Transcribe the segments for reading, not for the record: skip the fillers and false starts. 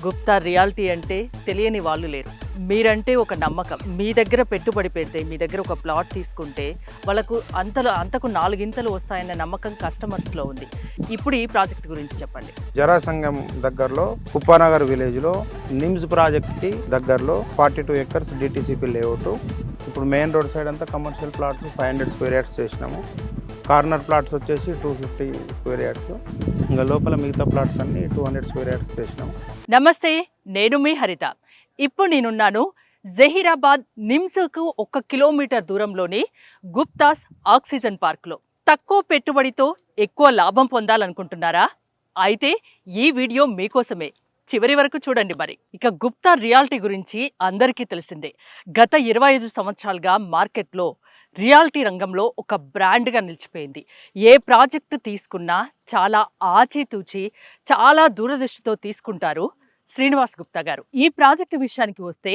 Gupta reality అంటే తెలియని వాళ్ళు లేరు. మీరంటే ఒక నమ్మకం. మీ దగ్గర పెట్టుబడి పెడితే, మీ దగ్గర ఒక ప్లాట్ తీసుకుంటే వాళ్ళకు అంతకు నాలుగింతలు వస్తాయన్న నమ్మకం కస్టమర్స్లో ఉంది. ఇప్పుడు ఈ ప్రాజెక్ట్ గురించి చెప్పండి. జరాసంగం దగ్గరలో కుప్పానగర్ విలేజ్లో నిమ్స్ ప్రాజెక్ట్కి దగ్గరలో 42 ఎకర్స్ డిటిసిపి లేఅవుట్. ఇప్పుడు మెయిన్ రోడ్ సైడ్ అంతా కమర్షియల్ ప్లాట్స్ 500 స్క్వేర్ యార్డ్స్ చేసినాము. కార్నర్ ప్లాట్స్ వచ్చేసి 250 స్క్వేర్ యార్డ్స్. ఇంకా లోపల మిగతా ప్లాట్స్ అన్ని 200 స్క్వేర్ యార్డ్స్ చేసినాము. నమస్తే, నేను మీ హరిత. ఇప్పుడు నేనున్నాను జహీరాబాద్ నిమ్స్కు 1 కిలోమీటర్ దూరంలోని గుప్తాస్ ఆక్సిజన్ పార్క్లో. తక్కువ పెట్టుబడితో ఎక్కువ లాభం పొందాలనుకుంటున్నారా? అయితే ఈ వీడియో మీకోసమే. చివరి వరకు చూడండి. మరి ఇక గుప్తా రియాలిటీ గురించి అందరికీ తెలిసిందే. గత 25 సంవత్సరాలుగా మార్కెట్లో రియాలిటీ రంగంలో ఒక బ్రాండ్గా నిలిచిపోయింది. ఏ ప్రాజెక్టు తీసుకున్నా చాలా ఆచితూచి, చాలా దూరదృష్టితో తీసుకుంటారు శ్రీనివాస్ గుప్తా గారు. ఈ ప్రాజెక్టు విషయానికి వస్తే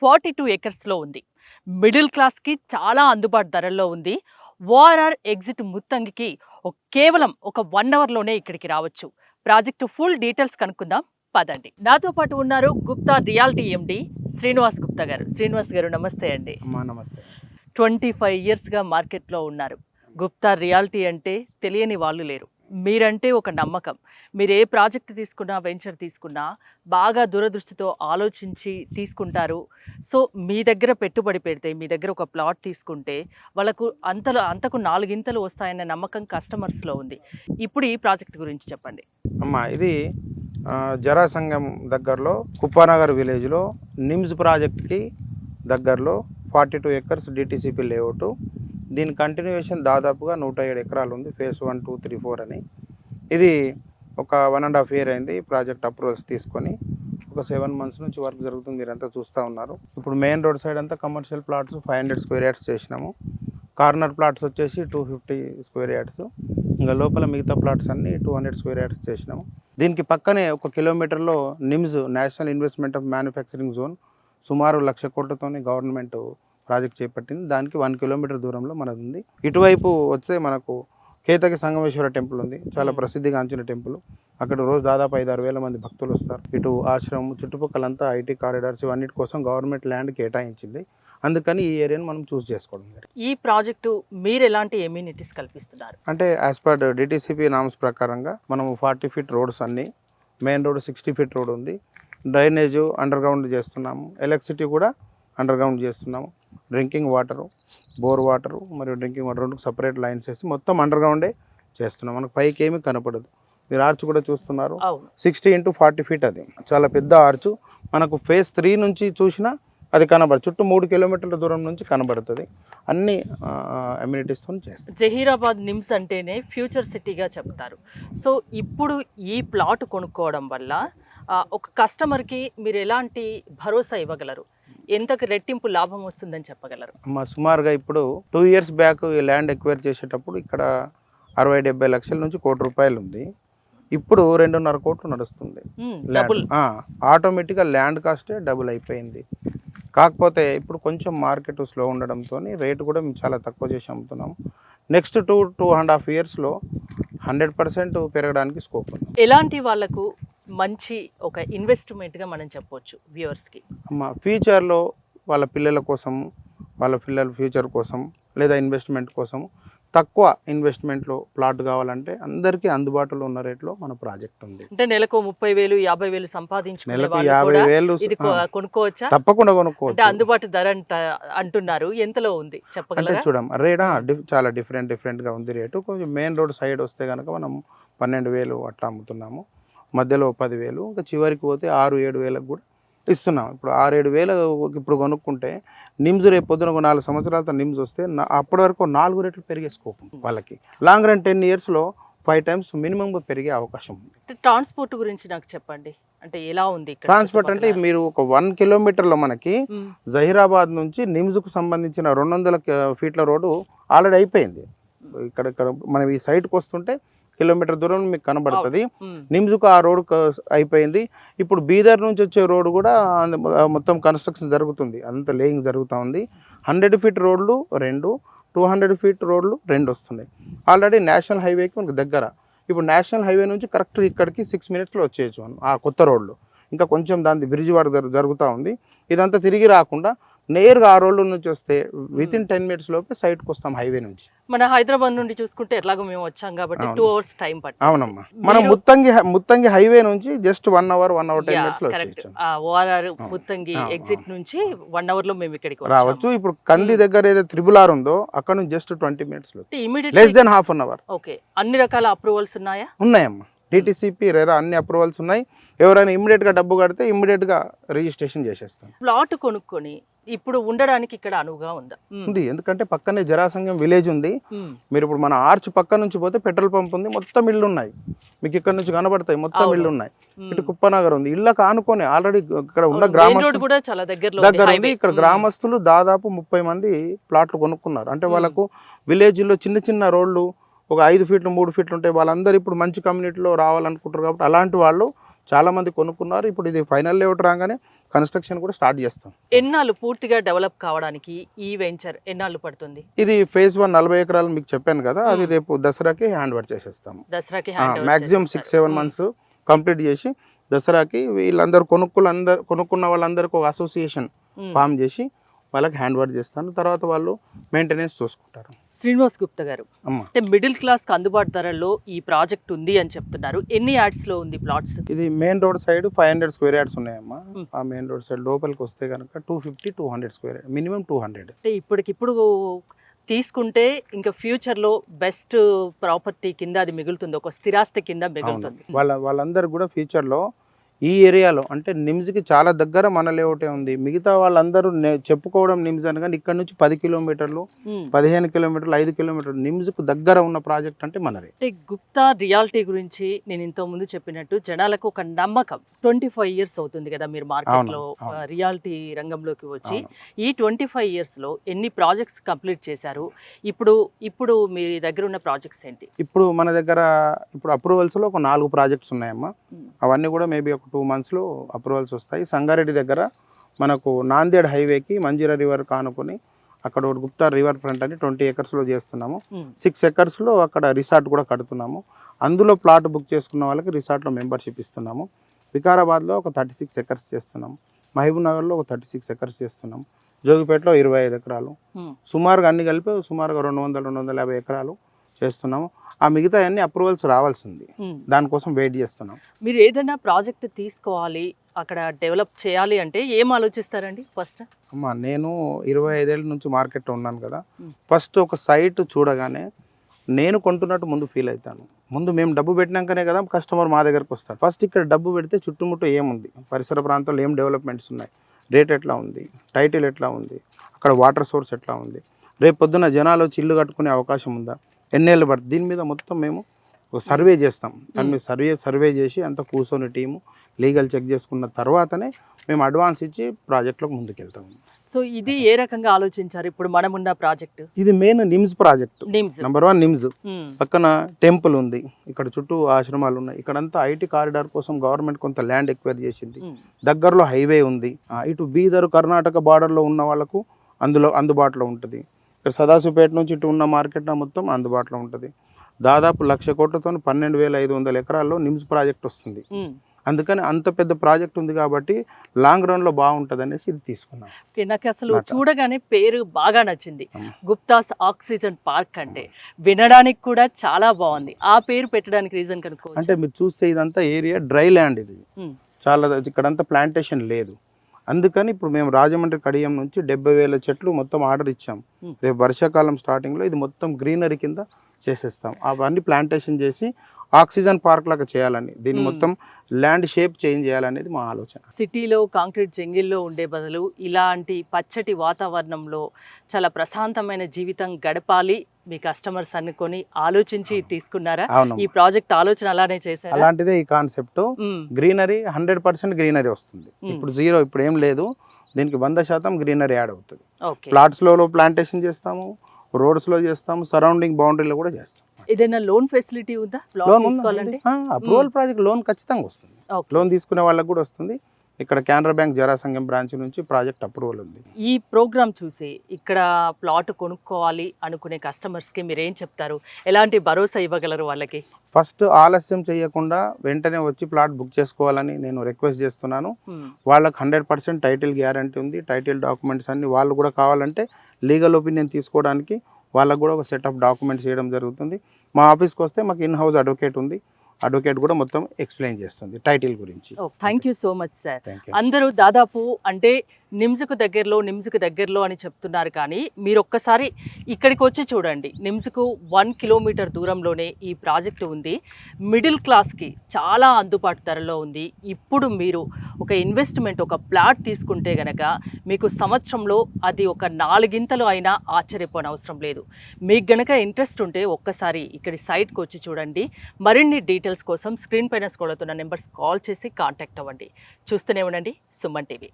42 ఎకర్స్లో ఉంది. మిడిల్ క్లాస్కి చాలా అందుబాటు ధరల్లో ఉంది. ఓఆర్ఆర్ ఎగ్జిట్ ముత్తంగికి కేవలం ఒక 1 అవర్లోనే ఇక్కడికి రావచ్చు. ప్రాజెక్టు ఫుల్ డీటెయిల్స్ కనుక్కుందాం, పదండి. నాతో పాటు ఉన్నారు గుప్తా రియాలిటీ ఎండి శ్రీనివాస్ గుప్తా గారు. శ్రీనివాస్ గారు నమస్తే అండి. నమస్తే. 25 ఇయర్స్గా మార్కెట్లో ఉన్నారు. గుప్తా రియాలిటీ అంటే తెలియని వాళ్ళు లేరు. మీరంటే ఒక నమ్మకం. మీరు ఏ ప్రాజెక్ట్ తీసుకున్నా, వెంచర్ తీసుకున్నా బాగా దూరదృష్టితో ఆలోచించి తీసుకుంటారు. సో మీ దగ్గర పెట్టుబడి పెడితే, మీ దగ్గర ఒక ప్లాట్ తీసుకుంటే వాళ్ళకు అంతకు నాలుగింతలు వస్తాయన్న నమ్మకం కస్టమర్స్లో ఉంది. ఇప్పుడు ఈ ప్రాజెక్ట్ గురించి చెప్పండి. ఇది జరాసంగం దగ్గరలో కుప్పానగర్ విలేజ్లో నిమ్స్ ప్రాజెక్ట్కి దగ్గరలో 42 ఎకర్స్ డిటిసిపి లేఅవుట్. దీని కంటిన్యూషన్ దాదాపుగా 107 ఎకరాలు ఉంది. ఫేజ్ 1, 2, 3, 4 అని. ఇది ఒక 1.5 ఇయర్ అయింది ప్రాజెక్ట్ అప్రూవల్స్ తీసుకొని. ఒక 7 మంత్స్ నుంచి వర్క్ జరుగుతుంది, మీరంతా చూస్తూ ఉన్నారు. ఇప్పుడు మెయిన్ రోడ్ సైడ్ అంతా కమర్షియల్ ప్లాట్స్ 500 స్క్వేర్ యార్డ్స్ చేసినాము. కార్నర్ ప్లాట్స్ వచ్చేసి 250 స్క్వేర్ యార్డ్స్. ఇంకా లోపల మిగతా ప్లాట్స్ అన్ని 200 స్క్వేర్ యార్డ్స్ చేసినాము. దీనికి పక్కనే 1 కిలోమీటర్లో NIMZ national investment of manufacturing zone సుమారు 1,00,000 కోట్లతోని గవర్నమెంట్ ప్రాజెక్ట్ చేపట్టింది. దానికి 1 కిలోమీటర్ దూరంలో మనది ఉంది. ఇటువైపు వస్తే మనకు కేతకి సంగమేశ్వర టెంపుల్ ఉంది, చాలా ప్రసిద్ధిగాంచిన టెంపుల్. అక్కడ రోజు దాదాపు 5-6 వేల మంది భక్తులు వస్తారు. ఇటు ఆశ్రమం చుట్టుపక్కలంతా ఐటీ కారిడార్స్ ఇవన్నిటి కోసం గవర్నమెంట్ ల్యాండ్ కేటాయించింది. అందుకని ఈ ఏరియాని మనం చూస్ చేసుకోవడం జరిగింది. ఈ ప్రాజెక్టు మీరు ఎలాంటి ఎమ్యూనిటీస్ కల్పిస్తున్నారు? అంటే యాజ్ పర్ డిటిసిపి నామ్స్ ప్రకారంగా మనం 40 ఫీట్ రోడ్స్ అన్ని, మెయిన్ రోడ్ 60 ఫీట్ రోడ్ ఉంది. డ్రైనేజ్ అండర్ గ్రౌండ్ చేస్తున్నాము. ఎలక్ట్రిసిటీ కూడా అండర్ గ్రౌండ్ చేస్తున్నాము. డ్రింకింగ్ వాటరు, బోర్ వాటరు మరియు డ్రింకింగ్ వాటర్ రెండు సపరేట్ లైన్స్ వేసి మొత్తం అండర్ గ్రౌండే చేస్తున్నాం. మనకు పైకి ఏమీ కనపడదు. మీరు ఆర్చ్ కూడా చూస్తున్నారు, 60 x 40 ఫీట్. అది చాలా పెద్ద ఆర్చ్. మనకు ఫేజ్ 3 నుంచి చూసినా అది కనబడదు. చుట్టూ 3 కిలోమీటర్ల దూరం నుంచి కనబడుతుంది. అన్ని అమ్యూనిటీస్తో చేస్తాం. జహీరాబాద్ నిమ్స్ అంటేనే ఫ్యూచర్ సిటీగా చెప్తారు. సో ఇప్పుడు ఈ ప్లాట్ కొనుక్కోవడం వల్ల ఒక కస్టమర్కి మీరు ఎలాంటి భరోసా ఇవ్వగలరు? ఎంతకు రెట్టింపు లాభం వస్తుందని చెప్పగలరు? సుమారుగా ఇప్పుడు 2 ఇయర్స్ బ్యాక్ ఈ ల్యాండ్ ఎక్వైర్ చేసేటప్పుడు ఇక్కడ 60-70 లక్షల నుంచి ₹1,00,00,000 ఉంది. ఇప్పుడు 2.5 కోట్లు నడుస్తుంది. ఆటోమేటిక్గా ల్యాండ్ కాస్టే డబుల్ అయిపోయింది. కాకపోతే ఇప్పుడు కొంచెం మార్కెట్ స్లో ఉండడంతో రేటు కూడా మేము చాలా తక్కువ చేసి అమ్ముతున్నాము. నెక్స్ట్ 2.5 ఇయర్స్లో 100% పెరగడానికి స్కోప్ ఉంది. ఎలాంటి వాళ్ళకు మంచి ఒక ఇన్వెస్ట్మెంట్గా మనం చెప్పవచ్చు వ్యూవర్స్కి? ఫ్యూచర్లో వాళ్ళ పిల్లల కోసం, వాళ్ళ పిల్లల ఫ్యూచర్ కోసం లేదా ఇన్వెస్ట్మెంట్ కోసం తక్కువ ఇన్వెస్ట్మెంట్లో ప్లాట్ కావాలంటే అందరికీ అందుబాటులో ఉన్న రేట్లో మన ప్రాజెక్ట్ ఉంది. అంటే నెలకు 30,000, 50,000 సంపాదించుకునే నెలకు 50,000 ఇది కొనుక్కోవచ్చా? తప్పకుండా కొనుక్కోవచ్చు. అంటే అందుబాటు ధర అంటున్నారు, ఎంతలో ఉంది చెప్పగలరా? చూడం రేట్ చాలా డిఫరెంట్గా ఉంది రేటు. కొంచెం మెయిన్ రోడ్ సైడ్ వస్తే కనుక మనం 12,000 అట్లా అమ్ముతున్నాము. మధ్యలో 10,000, ఇంకా చివరికి పోతే 6-7 వేలకు కూడా ఇస్తున్నాం. ఇప్పుడు 6-7 వేలు ఇప్పుడు కొనుక్కుంటే నిమ్స్ రేపు పొద్దున 4 సంవత్సరాలతో నిమ్స్ వస్తే అప్పటి వరకు 4 రెట్లు పెరిగే స్కోప్ ఉంది వాళ్ళకి. లాంగ్ రన్ 10 ఇయర్స్లో 5 టైమ్స్ మినిమం పెరిగే అవకాశం ఉంది. ట్రాన్స్పోర్ట్ గురించి నాకు చెప్పండి. అంటే ఎలా ఉంది ట్రాన్స్పోర్ట్? అంటే మీరు ఒక 1 కిలోమీటర్లో మనకి జహీరాబాద్ నుంచి నిమ్స్కు సంబంధించిన 200 ఫీట్ల రోడ్డు ఆల్రెడీ అయిపోయింది. ఇక్కడ మనం ఈ సైట్కి వస్తుంటే కిలోమీటర్ దూరం మీకు కనబడుతుంది. నిమ్స్కు ఆ రోడ్ అయిపోయింది. ఇప్పుడు బీదర్ నుంచి వచ్చే రోడ్డు కూడా మొత్తం కన్స్ట్రక్షన్ జరుగుతుంది, అంత లేయింగ్ జరుగుతూ ఉంది. 100 ఫీట్ రోడ్లు 2, 200 ఫీట్ రోడ్లు 2 వస్తున్నాయి. ఆల్రెడీ నేషనల్ హైవేకి మనకు దగ్గర. ఇప్పుడు నేషనల్ హైవే నుంచి కరెక్ట్ ఇక్కడికి 6 మినిట్స్లో వచ్చేయచ్చు ఆ కొత్త రోడ్లు. ఇంకా కొంచెం దాని బ్రిడ్జ్ వర్క్ జరుగుతూ ఉంది. ఇదంతా తిరిగి రాకుండా నేరుగా ఆ రోడ్ల నుంచి వస్తే విత్ ఇన్ 10 minutes లోపే సైట్కి వస్తాం హైవే నుంచి. మన హైదరాబాద్ నుండి చూసుకుంటే ఎట్లాగో మేము వచ్చాం కాబట్టి 2 hours టైం పట్టింది. అవునమ్మా, మనం ముత్తంగి హైవే నుంచి జస్ట్ 1 hour 10 minutes లో వచ్చేయచ్చు. ఓఆర్ఆర్ ముత్తంగి ఎగ్జిట్ నుంచి 1 hour లో మేము ఇక్కడికి రావచ్చు. ఇప్పుడు కంది దగ్గర ఏదో త్రిబుల్ ఆర్ ఉందో అక్కడ నుంచి జస్ట్ 20 minutes లో, immediate less than half an hour. Okay, అన్ని రకాల అప్రూవల్స్ ఉన్నాయా? ఉన్నాయమ్మా, డిటిసిపి రెరా అన్ని అప్రూవల్స్ ఉన్నాయి. ఎవరైనా ఇమ్మీడియట్ గా డబ్బు కడితే ఇమ్మీడియట్ గా రిజిస్ట్రేషన్ చేసేస్తాం. ప్లాట్ కొనుక్కొని ఇప్పుడు ఉండడానికి ఇక్కడ అనువుగా ఉందా? ఉంది, ఎందుకంటే పక్కనే జరాసంగం విలేజ్ ఉంది. మీరు ఇప్పుడు మన ఆర్చ్ పక్క నుంచి పోతే పెట్రోల్ పంప్ ఉంది, మొత్తం ఇళ్ళు ఉన్నాయి మీకు ఇక్కడ నుంచి కనబడతాయి, మొత్తం ఇళ్ళు ఉన్నాయి. ఇటు కుప్పనగర్ ఉంది, ఇళ్ళకి ఆనుకొని ఆల్రెడీ ఇక్కడ ఉన్న గ్రామస్తులు కూడా చాలా దగ్గర ఉంది. ఇక్కడ గ్రామస్తులు దాదాపు 30 మంది ప్లాట్లు కొనుక్కున్నారు. అంటే వాళ్ళకు విలేజ్ లో చిన్న చిన్న రోడ్లు ఒక 5 feet 3 feet ఉంటాయి. వాళ్ళందరూ ఇప్పుడు మంచి కమ్యూనిటీలో రావాలనుకుంటారు కాబట్టి అలాంటి వాళ్ళు చాలా మంది కొనుక్కున్నారు. ఇప్పుడు ఇది ఫైనల్ లేఅవుట్ రాగానే కన్స్ట్రక్షన్ కూడా స్టార్ట్ చేస్తాం. ఎన్నాళ్ళు పూర్తిగా డెవలప్ కావడానికి ఈ వెంచర్ ఎన్నాళ్ళు పడుతుంది? ఇది phase 1 40 ఎకరాలు మీకు చెప్పాను కదా, అది రేపు దసరాకి హ్యాండ్ ఓవర్ చేసేస్తాము. దసరాకి మాక్సిమం 6-7 months కంప్లీట్ చేసి దసరాకి వీళ్ళందరూ కొనుక్కున్న వాళ్ళందరికీ ఒక అసోసియేషన్ ఫామ్ చేసి వాళ్ళకి హ్యాండ్ ఓవర్ చేస్తాను. తర్వాత వాళ్ళు మెయింటెనెన్స్ చూసుకుంటారు. శ్రీనివాస్ గుప్తా గారు, అంటే మిడిల్ క్లాస్ కి అందుబాటు ధరల్లో ఈ ప్రాజెక్ట్ ఉంది అని చెప్తున్నారు. ఎన్ని యార్డ్స్ లో ఉంది ప్లాట్స్? ఇది main road side 500 square yards ఉన్నాయమ్మా. ఆ మెయిన్ రోడ్ సైడ్ లోపలికి వస్తే కనుక 250-200 square yards, మినిమం 200. అంటే ఇప్పటికిప్పుడు తీసుకుంటే ఇంకా ఫ్యూచర్ లో బెస్ట్ ప్రాపర్టీ కింద అది మిగులుతుంది, ఒక స్థిరాస్తి కింద మిగులుతుంది. వాళ్ళందరూ కూడా ఫ్యూచర్ లో ఈ ఏరియాలో అంటే నిమ్స్కి చాలా దగ్గర మన లేఅవుటే ఉంది. మిగతా వాళ్ళందరూ చెప్పుకోవడం నిమ్స్ అని, కానీ ఇక్కడ నుంచి 10 kilometers 15 kilometers 5 kilometers నిమ్స్కు దగ్గర ఉన్న ప్రాజెక్ట్ అంటే మనదే. అంటే గుప్తా రియాలిటీ గురించి నేను ఇంతకు ముందు చెప్పినట్టు జనాలకు ఒక నమ్మకం. 25 years అవుతుంది కదా మీరు మార్కెట్ లో రియాలిటీ రంగంలోకి వచ్చి. ఈ 25 years లో ఎన్ని ప్రాజెక్ట్స్ కంప్లీట్ చేశారు? ఇప్పుడు మీ దగ్గర ఉన్న ప్రాజెక్ట్స్ ఏంటి? ఇప్పుడు మన దగ్గర ఇప్పుడు అప్రూవల్స్ లో ఒక 4 ప్రాజెక్ట్స్ ఉన్నాయమ్మా. అవన్నీ కూడా మేబీ ఒక 2 months లో అప్రూవల్స్ వస్తాయి. సంగారెడ్డి దగ్గర మనకు నాందేడ్ హైవేకి మంజీరా రివర్ కానుకొని అక్కడ ఒక గుప్తా రివర్ ఫ్రంట్ అని 20 acres లో చేస్తున్నాము. 6 acres లో అక్కడ రిసార్ట్ కూడా కడుతున్నాము. అందులో ప్లాట్ బుక్ చేసుకున్న వాళ్ళకి రిసార్ట్లో మెంబర్షిప్ ఇస్తున్నాము. వికారాబాద్లో ఒక 36 acres చేస్తున్నాము. మహబూబ్ నగర్లో ఒక 36 acres చేస్తున్నాము. జోగిపేటలో 25 ఎకరాలు, సుమారుగా అన్ని కలిపి సుమారుగా 200-250 ఎకరాలు చేస్తున్నాము. ఆ మిగతా అన్ని అప్రూవల్స్ రావాల్సింది, దానికోసం వెయిట్ చేస్తున్నాం. మీరు ఏదైనా ప్రాజెక్ట్ తీసుకోవాలి, అక్కడ డెవలప్ చేయాలి అంటే ఏం ఆలోచిస్తారండి ఫస్ట్? అమ్మా, నేను 25 ఏళ్ళ నుంచి మార్కెట్లో ఉన్నాను కదా. ఫస్ట్ ఒక సైట్ చూడగానే నేను కొంటున్నట్టు ముందు ఫీల్ అవుతాను. ముందు మేము డబ్బు పెట్టినాకనే కదా కస్టమర్ మా దగ్గరకు వస్తారు. ఫస్ట్ ఇక్కడ డబ్బు పెడితే చుట్టుముట్టు ఏముంది, పరిసర ప్రాంతాల్లో ఏం డెవలప్మెంట్స్ ఉన్నాయి, రేట్ ఎట్లా ఉంది, టైటిల్ ఎట్లా ఉంది, అక్కడ వాటర్ సోర్స్ ఎట్లా ఉంది, రేపు పొద్దున్న జనాలు వచ్చి ఇల్లు కట్టుకునే అవకాశం ఉందా, ఎన్నేళ్ళు పడుతుంది, దీని మీద మొత్తం మేము ఒక సర్వే చేస్తాం. దాని మీద సర్వే చేసి అంత కూర్చొని టీము లీగల్ చెక్ చేసుకున్న తర్వాతనే మేము అడ్వాన్స్ ఇచ్చి ప్రాజెక్ట్లోకి ముందుకెళ్తాము. సో ఇది ఏ రకంగా ఆలోచించారు ఇప్పుడు మనమున్న ప్రాజెక్ట్? ఇది main NIMS project. Number 1 NIMS, పక్కన టెంపుల్ ఉంది, ఇక్కడ చుట్టూ ఆశ్రమాలు ఉన్నాయి. ఇక్కడంతా ఐటీ కారిడార్ కోసం గవర్నమెంట్ కొంత ల్యాండ్ ఎక్వైర్ చేసింది. దగ్గరలో హైవే ఉంది. ఇటు బీదర్ కర్ణాటక బార్డర్లో ఉన్న వాళ్ళకు అందుబాటులో ఉంటుంది. ఇక్కడ సదాశివపేట నుంచి ఇటు ఉన్న మార్కెట్ మొత్తం అందుబాటులో ఉంటుంది. దాదాపు 1,00,000 కోట్లతో 12,500 ఎకరాల్లో నిమ్స్ ప్రాజెక్ట్ వస్తుంది. అందుకని అంత పెద్ద ప్రాజెక్ట్ ఉంది కాబట్టి లాంగ్ రన్ లో బాగుంటది అనేసి ఇది తీసుకున్నాం. నాకు అసలు చూడగానే పేరు బాగా నచ్చింది, గుప్తాస్ ఆక్సిజన్ పార్క్. అంటే వినడానికి కూడా చాలా బాగుంది. ఆ పేరు పెట్టడానికి రీజన్ కనుక్కో అంటే మీరు చూస్తే ఇదంతా ఏరియా డ్రై ల్యాండ్, ఇది చాలా ఇక్కడంతా ప్లాంటేషన్ లేదు. అందుకని ఇప్పుడు మేము రాజమండ్రి కడియం నుంచి 70,000 చెట్లు మొత్తం ఆర్డర్ ఇచ్చాం. రేపు వర్షాకాలం స్టార్టింగ్లో ఇది మొత్తం గ్రీనరీ కింద చేసేస్తాం. అవన్నీ ప్లాంటేషన్ చేసి ఆక్సిజన్ పార్క్ లాగా చేయాలని, దీన్ని మొత్తం ల్యాండ్ షేప్ చేంజ్ చేయాలనేది మా ఆలోచన. సిటీలో కాంక్రీట్ జంగిల్లో ఉండే బదులు ఇలాంటి పచ్చటి వాతావరణంలో చాలా ప్రశాంతమైన జీవితం గడపాలి మీ కస్టమర్స్ అనుకొని ఆలోచించి తీసుకున్నారా? ఈ ప్రాజెక్ట్ ఆలోచన అలానే చేశారు. అలాంటిదే ఈ కాన్సెప్ట్. గ్రీనరీ 100% గ్రీనరీ వస్తుంది. ఇప్పుడు 0 ఇప్పుడు ఏం లేదు, దీనికి 100% గ్రీనరీ యాడ్ అవుతుంది. ప్లాట్స్ లో ప్లాంటేషన్ చేస్తాము, రోడ్స్ లో చేస్తాము, సరౌండింగ్ బౌండరీలో కూడా చేస్తాం. ఏదైనా లోన్ ఫెసిలిటీ ఉందా? లోన్ అప్రూవల్ ప్రాజెక్ట్ లోన్ ఖచ్చితంగా వస్తుంది. లోన్ తీసుకునే వాళ్ళకి కూడా వస్తుంది, ఇక్కడ కెనరా బ్యాంక్ జరాసంగం బ్రాంచ్ నుంచి ప్రాజెక్ట్ అప్రూవల్ ఉంది. ఈ ప్రోగ్రామ్ చూసి ఇక్కడ ప్లాట్ కొనుక్కోవాలి అనుకునే కస్టమర్స్కి మీరు ఏం చెప్తారు? ఎలాంటి భరోసా ఇవ్వగలరు వాళ్ళకి? ఫస్ట్ ఆలస్యం చేయకుండా వెంటనే వచ్చి ప్లాట్ బుక్ చేసుకోవాలని నేను రిక్వెస్ట్ చేస్తున్నాను. వాళ్ళకి 100% టైటిల్ గ్యారంటీ ఉంది. టైటిల్ డాక్యుమెంట్స్ అన్ని వాళ్ళు కూడా కావాలంటే లీగల్ ఒపీనియన్ తీసుకోవడానికి వాళ్ళకు కూడా ఒక సెట్ ఆఫ్ డాక్యుమెంట్స్ చేయడం జరుగుతుంది. మా ఆఫీస్కి వస్తే మాకు ఇన్ హౌస్ అడ్వకేట్ ఉంది. అడ్వకేట్ కూడా మొత్తం ఎక్స్ప్లెయిన్ చేస్తుంది టైటిల్ గురించి. Thank you so much sir. Thank you. అందరూ దాదాపు అంటే నిమ్స్కు దగ్గరలో అని చెప్తున్నారు, కానీ మీరు ఒక్కసారి ఇక్కడికి వచ్చి చూడండి. నిమ్స్కు 1 కిలోమీటర్ దూరంలోనే ఈ ప్రాజెక్టు ఉంది. మిడిల్ క్లాస్కి చాలా అందుబాటు ధరలో ఉంది. ఇప్పుడు మీరు ఒక ఇన్వెస్ట్మెంట్, ఒక ప్లాట్ తీసుకుంటే గనక మీకు సంవత్సరంలో అది ఒక 4 గింతలు అయినా ఆశ్చర్యపోనవసరం లేదు. మీకు గనక ఇంట్రెస్ట్ ఉంటే ఒక్కసారి ఇక్కడి సైట్కి వచ్చి చూడండి. మరిన్ని డీటెయిల్స్ కోసం స్క్రీన్ పైన స్క్రోల్ అవుతున్న నెంబర్స్ కాల్ చేసి కాంటాక్ట్ అవ్వండి. చూస్తూనే ఉండండి సుమన్ టీవీ.